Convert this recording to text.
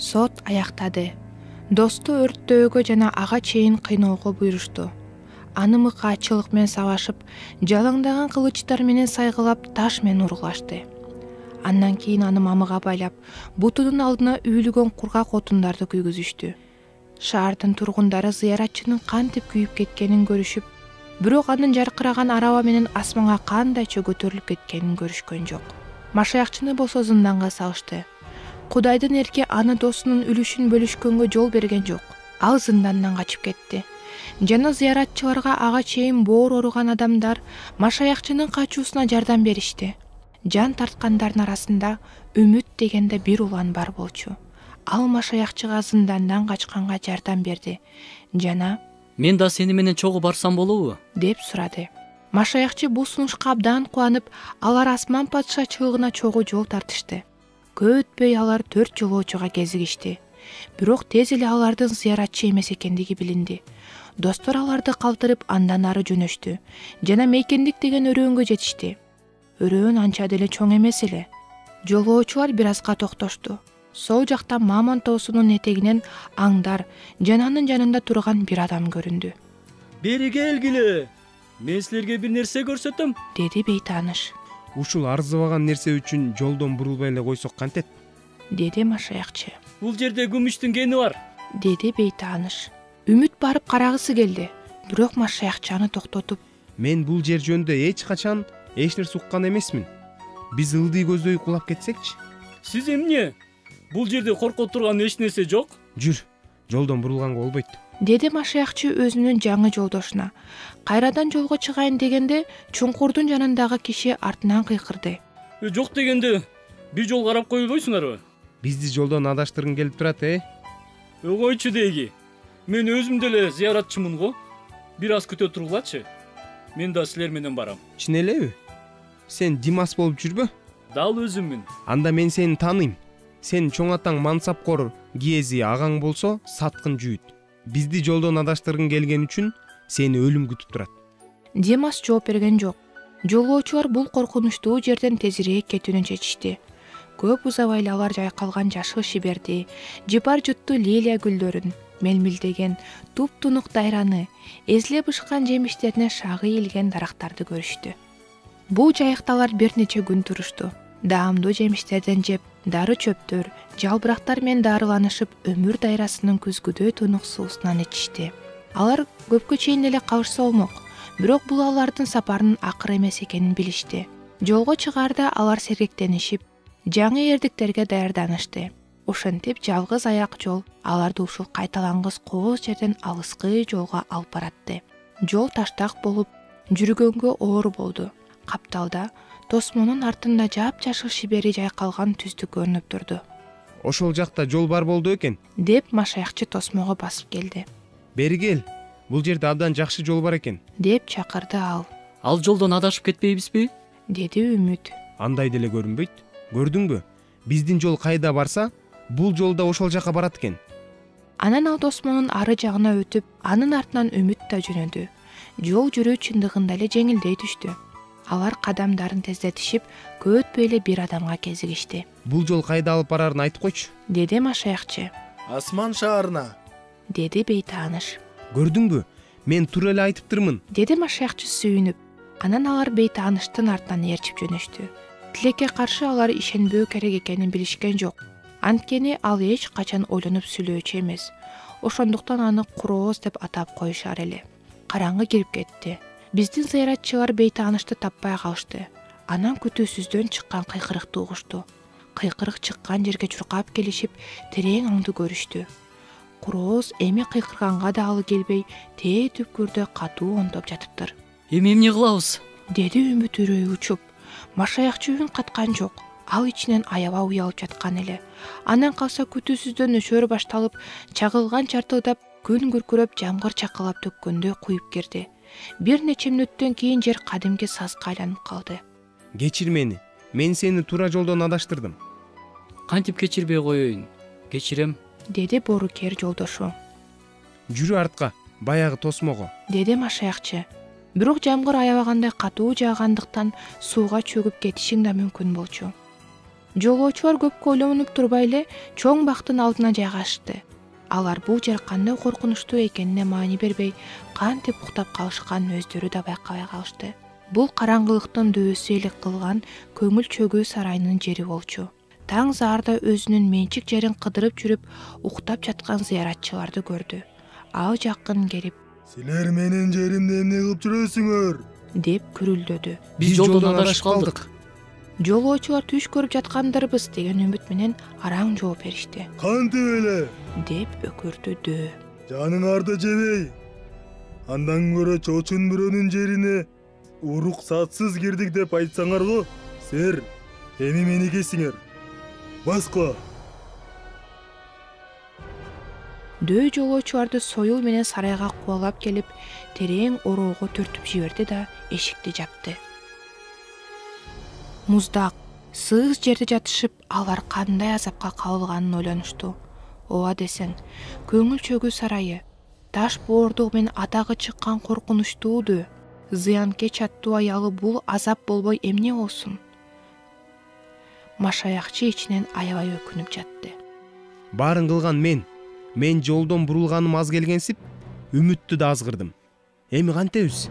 Сот аяктады. Досту өрттөөгө жана ага чейин кыйноого буйрушту. Аны мыкаачылык менен сабашып, жалаңдаган кылычтар менен сайгылап, таш менен ургулашты. Андан кийин аны мамыга байлап, бутунун алдына үйүлгөн кургак отундарды күйгүзүштү. Шаардын тургундары зыяратчынын кантип күйүп кеткенин көрүшүп, бирок анын жаркыраган араба менен асманга кандайча көтөрүлүп кеткенин көрүшкөн жок. Машаякчыны болсо зынданга салышты. Кудайдын эрки аны досунун үлүшүн бөлүшкөнгө жол берген жок. Ал зындандан качып кетти. Жана зыяратчыларга ага чейин боор ооруган адамдар машаякчынын качуусуна жардам беришти. Жан тарткандардын арасында Үмүт дегенде бир улан бар болчу. Ал машаякчыга зындандан качканга жардам берди. Жана "Мен да сени менен чогуу барсам болобу?" деп сурады. Машаякчы бул сунушка абдан кубанып, алар асман патшачылыгына чогуу жол тартышты. Көп өтпөй алар 4 жолоочуга кезигишти. Бирок тез эле алардын зыяратчы эмес экендиги билинди. Достор аларды калтырып андан ары жөнөштү. Жана мейкендик деген өрөөнгө жетишти. Өрөөн анча деле чоң эмес эле. Жолоочулар бир азга токтошту. Сол жакта Мамон тоосунун этегинен аңдар жана анын жанында турган бир адам көрүндү. "Бери келгиле. Мен силерге бир нерсе көрсөтөм", деди бейтааныш. Ушул арзыбаган нерсе үчүн жолдон бурулбай эле койсок кантет? Деди машаякчы. "Бул жерде күмүштүн кени бар", деди бейтааныш. Үмүт барып карагысы келди, бирок машаякчы аны токтотуп: Мен бул жер жөнүндө эч качан эч нерсе уккан эмесмин. Биз ылдый көздөй кулап кетсекчи? "Сиз эмне? Бул жерде коркот турган эч нерсе жок". Жүр, жолдон бурулганга болбойт. деди машаякчы өзүнүн жаңы жолдошуна. Кайрадан жолго чыгайын дегенде чуңкурдун жанындагы киши артынан кыйкырды. "Жок дегенде бир жол карап койбойсуңарбы?" Бизди жолдон адаштыргың келип турат, "Койчу деги. Мен өзүм деле зыяратчымын го. Бир аз күтө тургулачы. Мен да силер менен барам". Чын элеби? Сен Димас болуп жүрбө? Дал өзүммүн. Анда мен сени тааныйм. Сен чоң атаң мансапкор Гиези агаң болсо, саткын жүйүт. Бизди жолдон адаштыргың келген үчүн сени өлүм күтүп турат. Димас жооп берген жок. Жолоочулар бул коркунучтуу жерден тезирээк кетүүнү чечишти. Көп узабай эле алар жайкалган жашыл шиберди, жыпар жуттуу лилия гүлдөрүн, мелмилдеген туп-тунук дайраны, эзиле бышкан жемиштерине шагы ийилген дарактарды көрүштү. Бул жайыкта алар бир нече күн турушту. Даамдуу жемиштерден жеп, дары чөптөр, жалбырактар менен дарыланышып, өмүр дайрасынын күзгүдөй тунук суусунан ичишти. Алар көпкө чейин эле калышса болмок, бирок бул алардын сапарынын акыры эмес экенин билишти. Жолго чыгаарда алар сергектенишип, жаңы эрдиктерге даярданышты. Ошентип жалгыз аяк жол аларды ушул кайталангыс кооз жерден алыскы жолго алып баратты. Жол таштак болуп, жүргөнгө оор болду. Капталда тосмонун артында жапжашыл шибери жайкалган түздүк көрүнүп турду. Ошол жакта жол бар болду экен, деп машаякчы тосмого басып келди. Бери кел. Бул жерде абдан жакшы жол бар экен, деп чакырды ал. "Ал жолдон адашып кетпейбизби?" деди Үмүт. Андай деле көрүнбөйт. Көрдүңбү? Биздин жол кайда барса, бул жол да ошол жака барат экен. Анан ал тосмонун ары жагына өтүп, анын артынан Үмүт да жөнөдү. Жол жүрүү чындыгында эле жеңилдей түштү. Алар кадамдарын тездетишип, көп өтпөй эле бир адамга кезигишти. Бул жол кайда алып барарын айтып койчу, деди машаякчы. Асман шаарына, деди бейтааныш. Көрдүңбү? Мен туура эле айтыптырмын. деди машаякчы сүйүнүп. Анан алар бейтааныштын артынан ээрчип жөнөштү. Тилекке каршы алар ишенбөө керек экенин билишкен жок. Анткени ал эч качан ойлонуп сүйлөөчү эмес. Ошондуктан аны Курооз деп атап коюшар эле. Караңгы кирип кетти. Биздин зыяратчылар бейтаанышты таппай калышты. Анан күтүүсүздөн чыккан кыйкырыкты угушту. Кыйкырык чыккан жерге чуркап келишип, терең аңды көрүштү. Курооз эми кыйкырганга да алы келбей, тээ түпкүрдө катуу онтоп жатыптыр. "Эми эмне кылабыз?" деди Үмүт үрөйү учуп. Машаякчы үн каткан жок. Ал ичинен аябай уялып жаткан эле. Андан калса күтүүсүздөн нөшөр башталып, чагылган чартылдап, күн күркүрөп, жамгыр чакалап төккөндө куюп кирди. Бир нече мүнөттөн кийин жер кадимки сазга айланып калды. Кечир мени. Мен сени туура жолдон адаштырдым. "Кантип кечирбей коеюн? Кечирем", деди борукер жолдошу. Жүрү артка, баягы тосмого. деди машаякчы. Бирок жамгыр аябагандай катуу жаагандыктан сууга чөгүп кетишиң да мүмкүн болчу. Жолоочулар көпкө ойлонуп турбай эле чоң бактын алдына жайгашты. Алар бул жер кандай коркунучтуу экенине маани бербей, кантип уктап калышканын өздөрү да байкабай калышты. Бул караңгылыктын дөбөсү элек кылган көңүл чөгүү сарайынын жери болчу. Таң заарда өзүнүн менчик жерин кыдырып жүрүп, уктап жаткан зыяратчыларды көрдү. Ал жакын келип, «Силер менин жеримде эмне кылып жүрөсүңөр?» деп күрүлдөдү. Биз жолдон адашып калдык. Жолоочулар түш көрүп жаткандырбыз деген үмүт менен араң жооп беришти. «Кантип эле?» деп өкүрдү Дөө. «Жаныңарды жебей. Андан көрө чоочун бирөөнүн жерине уруксатсыз кирдик деп айтсаңар го, силер эми меникесиңер. Баскыла!» Дөө жолоочуларды союл менен сарайга кубалап келип, терең ороого түртүп жиберди да эшикти жапты. Муздак, сыгыз жерде жатышып, алар кандай азапка кабылганын ойлонушту. Ооба десең, көңүл чөгүү сарайы, таш боордугу менен атагы чыккан коркунучтуу Дөө, зыянкеч аттуу аялы бул азап болбой эмне болсун? Машаякчы ичинен аябай өкүнүп жатты. Баарын кылган мен жолдон бурулганым аз келгенсип, үмүттү да азгырдым. Эми кантебиз?